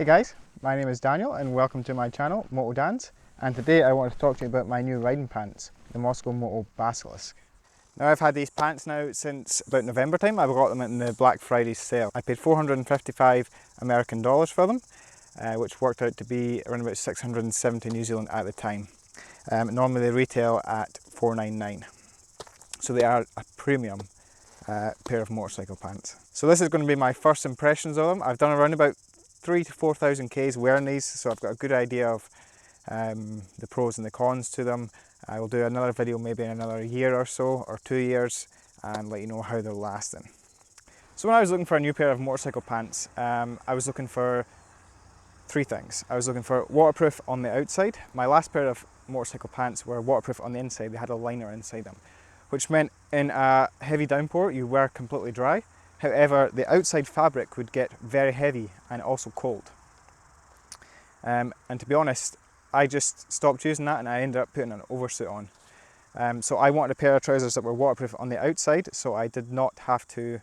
Hey guys, my name is Daniel and welcome to my channel, Moto Dance, and today I want to talk to you about my new riding pants, the Mosko Moto Basilisk. Now I've had these pants now since about November time. I got them in the Black Friday sale. I paid 455 American dollars for them, which worked out to be around about 670 New Zealand at the time. Normally they retail at $499, so they are a premium pair of motorcycle pants. So this is going to be my first impressions of them. I've done around about 3,000 to 4,000 Ks wearing these, so I've got a good idea of the pros and the cons to them. I will do another video maybe in another year or so, or 2 years, and let you know how they're lasting. So when I was looking for a new pair of motorcycle pants, I was looking for three things. I was looking for waterproof on the outside. My last pair of motorcycle pants were waterproof on the inside. They had a liner inside them, which meant in a heavy downpour you were completely dry. However, the outside fabric would get very heavy and also cold. And to be honest, I just stopped using that and I ended up putting an oversuit on. So I wanted a pair of trousers that were waterproof on the outside, so I did not have to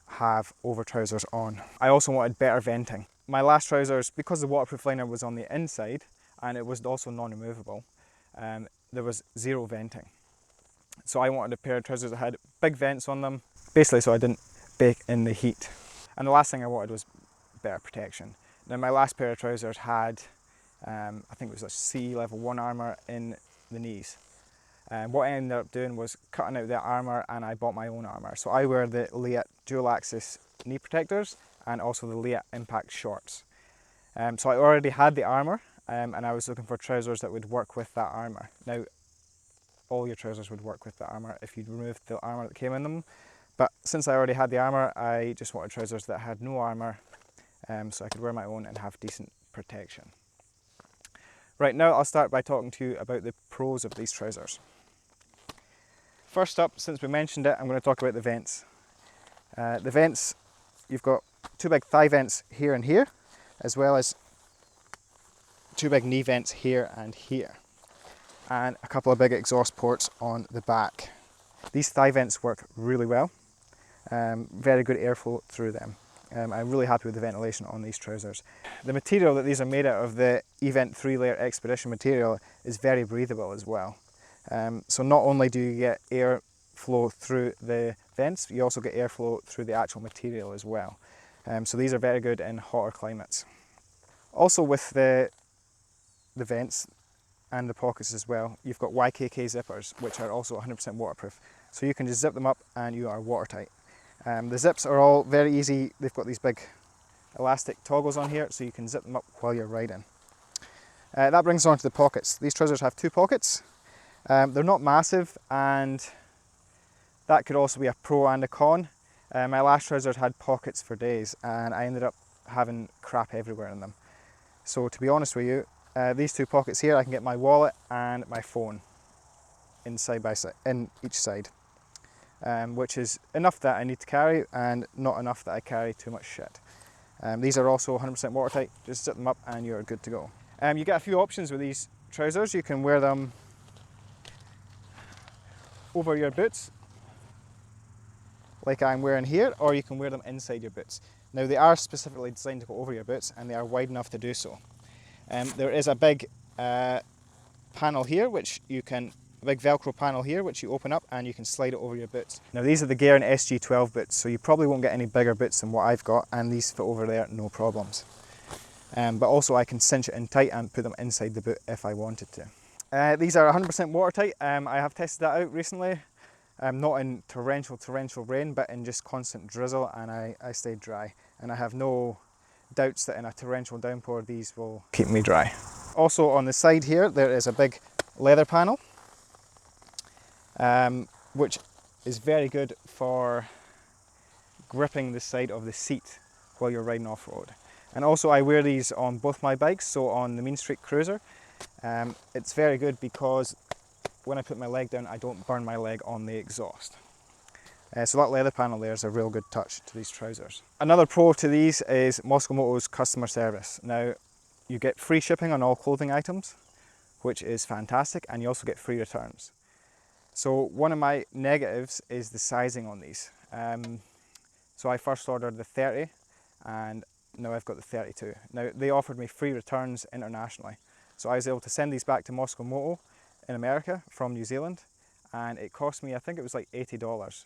have over trousers on. I also wanted better venting. My last trousers, because the waterproof liner was on the inside and it was also non-removable, there was zero venting. So I wanted a pair of trousers that had big vents on them, basically so I didn't bake in the heat. And the last thing I wanted was better protection. Now my last pair of trousers had, I think it was a CE level 1 armour in the knees. What I ended up doing was cutting out the armour and I bought my own armour. So I wear the Leatt dual axis knee protectors and also the Leatt impact shorts. So I already had the armour and I was looking for trousers that would work with that armour. Now all your trousers would work with the armour if you'd removed the armour that came in them. But since I already had the armour, I just wanted trousers that had no armour, so I could wear my own and have decent protection. Right, now I'll start by talking to you about the pros of these trousers. First up, since we mentioned it, I'm going to talk about the vents. The vents, you've got two big thigh vents here and here, as well as two big knee vents here and here, and a couple of big exhaust ports on the back. These thigh vents work really well, very good airflow through them. I'm really happy with the ventilation on these trousers. The material that these are made out of, the Event 3-layer Expedition material, is very breathable as well. So not only do you get airflow through the vents, you also get airflow through the actual material as well. So these are very good in hotter climates. Also with the vents and the pockets as well, you've got YKK zippers, which are also 100% waterproof. So you can just zip them up and you are watertight. The zips are all very easy. They've got these big elastic toggles on here, so you can zip them up while you're riding. That brings us on to the pockets. These trousers have two pockets. They're not massive, and that could also be a pro and a con. My last trousers had pockets for days, and I ended up having crap everywhere in them. So to be honest with you, these two pockets here, I can get my wallet and my phone in side by side, in each side, which is enough that I need to carry and not enough that I carry too much shit. These are also 100% watertight. Just zip them up and you're good to go. You get a few options with these trousers. You can wear them over your boots, like I'm wearing here, or you can wear them inside your boots. Now they are specifically designed to go over your boots and they are wide enough to do so. There is a big panel here, which you can, a big Velcro panel here, which you open up and you can slide it over your boots. Now these are the Gearin SG12 boots, so you probably won't get any bigger boots than what I've got, and these fit over there, no problems. But also I can cinch it in tight and put them inside the boot if I wanted to. These are 100% watertight. I have tested that out recently, not in torrential rain, but in just constant drizzle, and I stayed dry. And I have no doubts that in a torrential downpour these will keep me dry. Also on the side here there is a big leather panel, which is very good for gripping the side of the seat while you're riding off-road. And also I wear these on both my bikes, so on the Mean Street Cruiser. It's very good because when I put my leg down I don't burn my leg on the exhaust. So that leather panel there is a real good touch to these trousers. Another pro to these is MoskoMoto's customer service. Now you get free shipping on all clothing items, which is fantastic, and you also get free returns. So one of my negatives is the sizing on these. So I first ordered the 30 and now I've got the 32. Now they offered me free returns internationally. So I was able to send these back to MoskoMoto in America from New Zealand, and it cost me, I think it was like $80.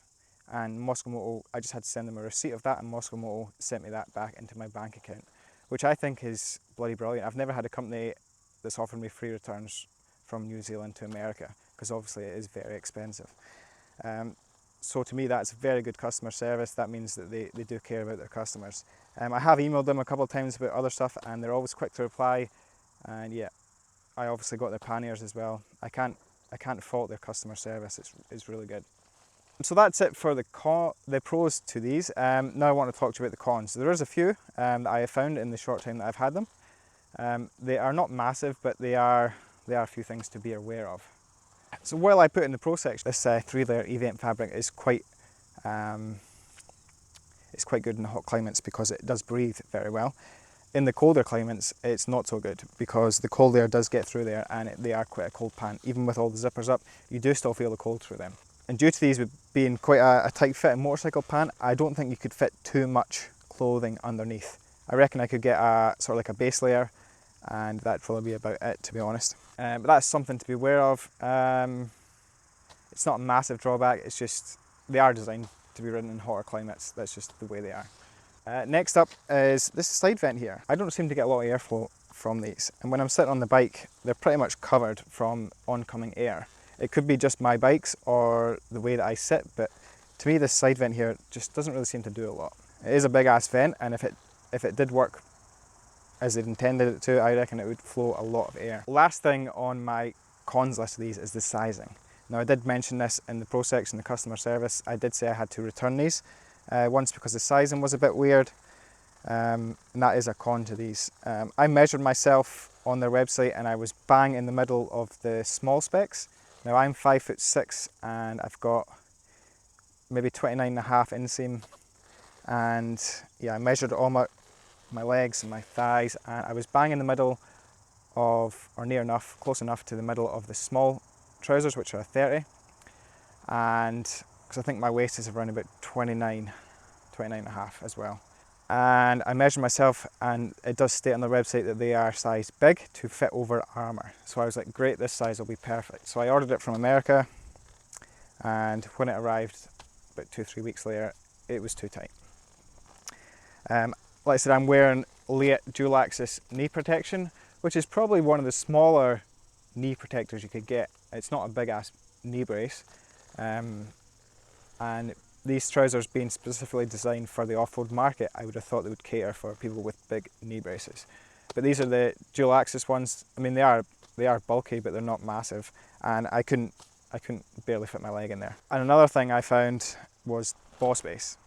And MoskoMoto, I just had to send them a receipt of that, and MoskoMoto sent me that back into my bank account, which I think is bloody brilliant. I've never had a company that's offered me free returns from New Zealand to America, because obviously it is very expensive. So to me, that's very good customer service. That means that they do care about their customers. I have emailed them a couple of times about other stuff, and they're always quick to reply. And yeah, I obviously got their panniers as well. I can't fault their customer service. It's really good. So that's it for the pros to these. Now I want to talk to you about the cons. There is a few that I have found in the short time that I've had them. They are not massive, but they are a few things to be aware of. So while I put in the pro section, this 3-layer event fabric is quite it's quite good in hot climates because it does breathe very well. In the colder climates, it's not so good because the cold air does get through there, and they are quite a cold pant. Even with all the zippers up, you do still feel the cold through them. And due to these being quite a tight fit motorcycle pant, I don't think you could fit too much clothing underneath. I reckon I could get a sort of like a base layer, and that'd probably be about it, to be honest. But that's something to be aware of. It's not a massive drawback, it's just they are designed to be ridden in hotter climates. That's just the way they are. Next up is this side vent here. I don't seem to get a lot of airflow from these, and when I'm sitting on the bike, they're pretty much covered from oncoming air. It could be just my bikes or the way that I sit, but to me this side vent here just doesn't really seem to do a lot. It is a big ass vent, and if it did work as it intended it to, I reckon it would flow a lot of air. Last thing on my cons list of these is the sizing. Now I did mention this in the pro section, the customer service. I did say I had to return these once because the sizing was a bit weird, and that is a con to these. I measured myself on their website and I was bang in the middle of the small specs. Now I'm 5'6" and I've got maybe 29.5 inseam, and yeah, I measured all my legs and my thighs, and I was bang in the middle of, or near enough, close enough to the middle of the small trousers, which are 30, and because I think my waist is around about 29.5 as well. And I measured myself, and it does state on the website that they are size big to fit over armour. So I was like, great, this size will be perfect. So I ordered it from America, and when it arrived about 2-3 weeks later, it was too tight. Like I said, I'm wearing Late dual axis knee protection, which is probably one of the smaller knee protectors you could get. It's not a big ass knee brace, and these trousers being specifically designed for the off-road market, I would have thought they would cater for people with big knee braces. But these are the dual axis ones. I mean, they are bulky, but they're not massive, and I couldn't barely fit my leg in there. And another thing I found was ball space.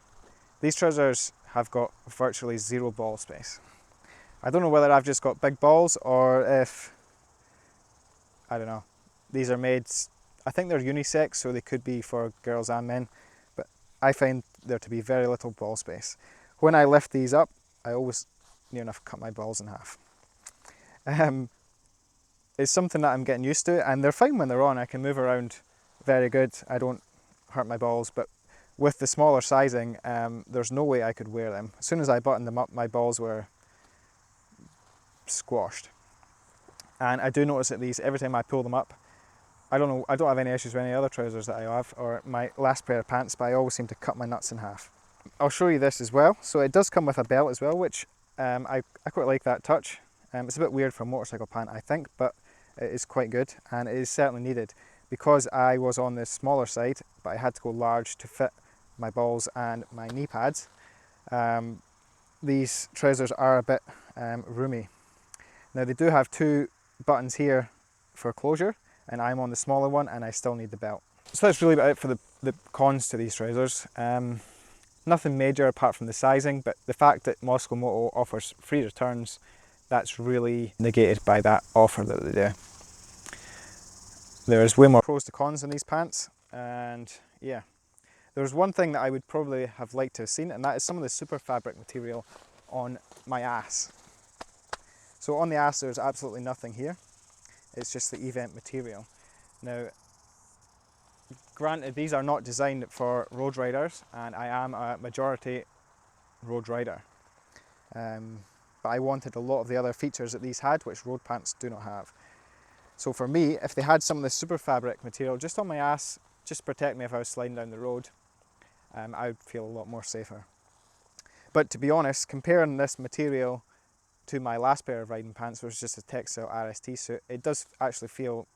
These trousers have got virtually zero ball space. I don't know whether I've just got big balls or if, I don't know. These are made, I think they're unisex, so they could be for girls and men, but I find there to be very little ball space. When I lift these up, I always near enough cut my balls in half. It's something that I'm getting used to, and they're fine when they're on. I can move around very good. I don't hurt my balls, but with the smaller sizing, there's no way I could wear them. As soon as I buttoned them up, my balls were squashed. And I do notice that these, every time I pull them up, I don't have any issues with any other trousers that I have, or my last pair of pants, but I always seem to cut my nuts in half. I'll show you this as well. So it does come with a belt as well, which I quite like that touch. It's a bit weird for a motorcycle pant, I think, but it is quite good, and it is certainly needed. Because I was on the smaller side, but I had to go large to fit my balls and my knee pads, these trousers are a bit roomy. Now they do have 2 buttons here for closure, and I'm on the smaller one, and I still need the belt. So that's really about it for the cons to these trousers. Nothing major apart from the sizing, but the fact that MoskoMoto offers free returns, that's really negated by that offer that they do. There's way more pros to cons in these pants, and yeah. There's one thing that I would probably have liked to have seen, and that is some of the super fabric material on my ass. So on the ass there's absolutely nothing here, it's just the event material. Now, granted, these are not designed for road riders, and I am a majority road rider. but I wanted a lot of the other features that these had, which road pants do not have. So for me, if they had some of the super fabric material just on my ass, just to protect me if I was sliding down the road, I would feel a lot more safer. But to be honest, comparing this material to my last pair of riding pants, which was just a textile RST suit, it does actually feel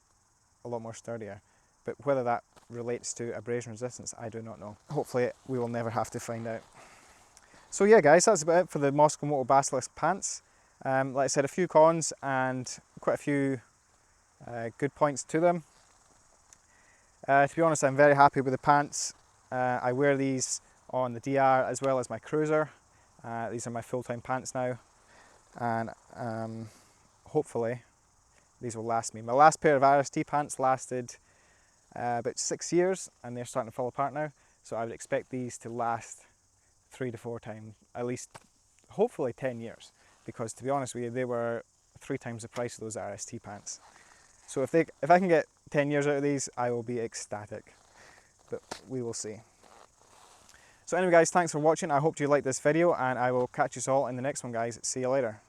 a lot more sturdier. But whether that relates to abrasion resistance, I do not know. Hopefully we will never have to find out. So yeah guys, that's about it for the Mosko Moto Basilisk Pants. Like I said, a few cons and quite a few good points to them. To be honest, I'm very happy with the pants. I wear these on the DR as well as my cruiser. These are my full-time pants now, and hopefully these will last me. My last pair of RST pants lasted about 6 years, and they're starting to fall apart now, so I would expect these to last 3 to 4 times, at least hopefully 10 years, because to be honest with you, they were 3 times the price of those RST pants. So if I can get 10 years out of these, I will be ecstatic, but we will see. So anyway guys, thanks for watching. I hope you liked this video, and I will catch you all in the next one guys. See you later.